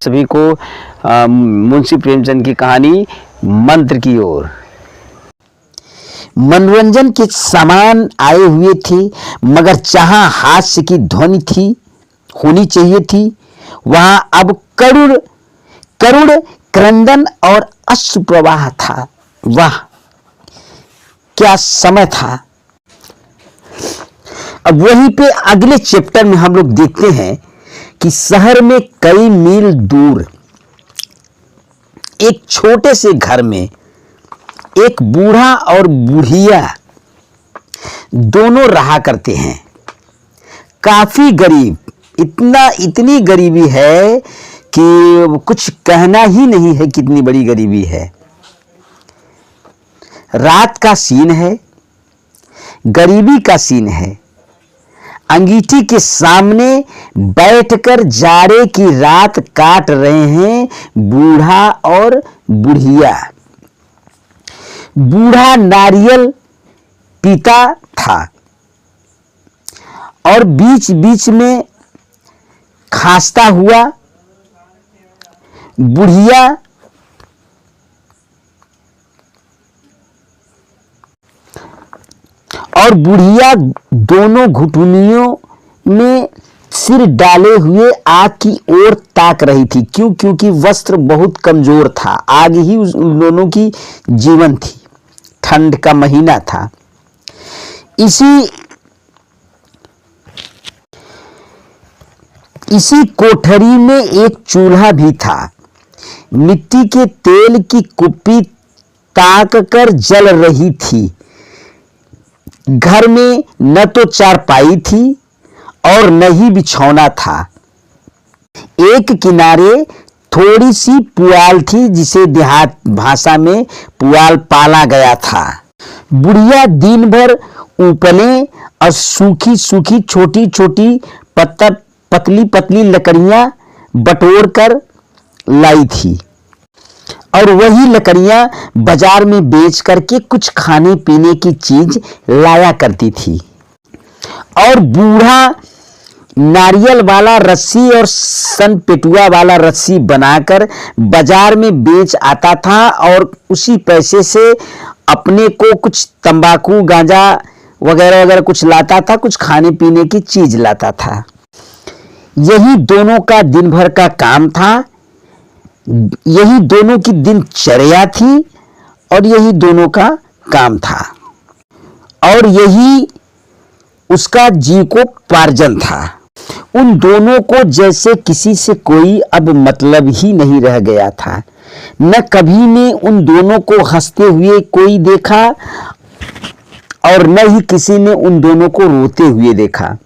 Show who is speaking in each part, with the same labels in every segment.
Speaker 1: सभी को मुंशी प्रेमचंद की कहानी मंत्र की ओर। मनोरंजन के सामान आए हुए थे, मगर जहां हास्य की ध्वनि थी होनी चाहिए थी, वहां अब करुण करुण क्रंदन और अश्रु प्रवाह था। वाह क्या समय था। अब वहीं पे अगले चैप्टर में हम लोग देखते हैं कि शहर में कई मील दूर एक छोटे से घर में एक बूढ़ा और बूढ़िया दोनों रहा करते हैं। काफी गरीब, इतनी गरीबी है कि कुछ कहना ही नहीं है, कितनी बड़ी गरीबी है। रात का सीन है, गरीबी का सीन है। अंगीठी के सामने बैठकर जाड़े की रात काट रहे हैं बूढ़ा और बुढ़िया। बूढ़ा नारियल पीता था और बीच बीच में खांसता हुआ बुढ़िया और बुढ़िया दोनों घुटनियों में सिर डाले हुए आग की ओर ताक रही थी। क्यों? क्योंकि वस्त्र बहुत कमजोर था, आग ही उन दोनों की जीवन थी। ठंड का महीना था। इसी कोठरी में एक चूल्हा भी था। मिट्टी के तेल की कुप्पी ताक कर जल रही थी। घर में न तो चारपाई थी और न ही बिछौना था। एक किनारे थोड़ी सी पुआल थी, जिसे देहात भाषा में पुआल पाला गया था। बुढ़िया दिन भर उपलें और सूखी सूखी छोटी छोटी पतली पतली लकड़ियां बटोर कर लाई थी और वही लकड़ियां बाजार में बेच करके कुछ खाने पीने की चीज लाया करती थी। और बूढ़ा नारियल वाला रस्सी और सन पेटुआ वाला रस्सी बनाकर बाजार में बेच आता था और उसी पैसे से अपने को कुछ तंबाकू गांजा वगैरह वगैरह कुछ लाता था, कुछ खाने पीने की चीज लाता था। यही दोनों का दिन भर का काम था, यही दोनों की दिनचर्या थी और यही दोनों का काम था और यही उसका जीविकोपार्जन था। उन दोनों को जैसे किसी से कोई अब मतलब ही नहीं रह गया था। न कभी ने उन दोनों को हंसते हुए कोई देखा और न ही किसी ने उन दोनों को रोते हुए देखा।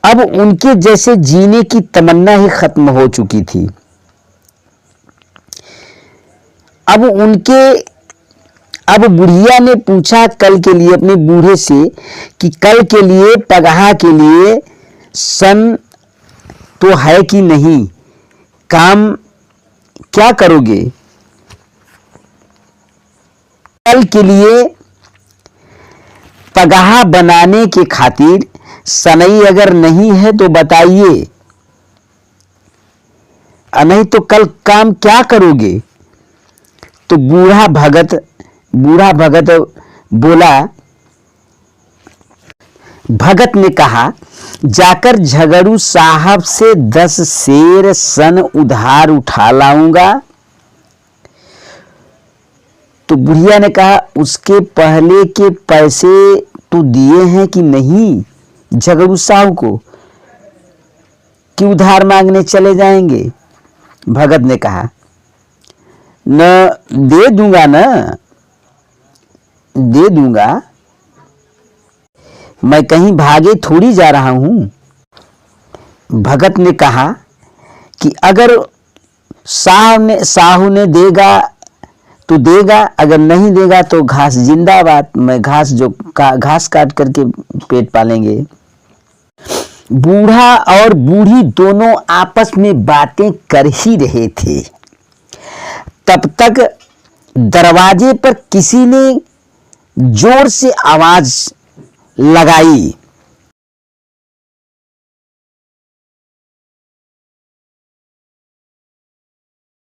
Speaker 1: अब उनके जैसे जीने की तमन्ना ही खत्म हो चुकी थी। अब बुढ़िया ने पूछा कल के लिए अपने बूढ़े से कि कल के लिए पगहा के लिए सन तो है कि नहीं, काम क्या करोगे? कल के लिए पगहा बनाने के खातिर सनई अगर नहीं है तो बताइए, नहीं तो कल काम क्या करोगे? तो बूढ़ा भगत बोला। भगत ने कहा, जाकर झगड़ू साहब से 10 सेर सन उधार उठा लाऊंगा। तो बुढ़िया ने कहा, उसके पहले के पैसे तो दिए हैं कि नहीं झगड़ू साहब को, कि उधार मांगने चले जाएंगे? भगत ने कहा, न दे दूंगा, न दे दूंगा, मैं कहीं भागे थोड़ी जा रहा हूं। भगत ने कहा कि अगर साहू ने देगा तो देगा, अगर नहीं देगा तो घास जिंदाबाद, मैं घास काट करके पेट पालेंगे। बूढ़ा और बूढ़ी दोनों आपस में बातें कर ही रहे थे। तब तक दरवाजे पर किसी ने जोर से आवाज लगाई।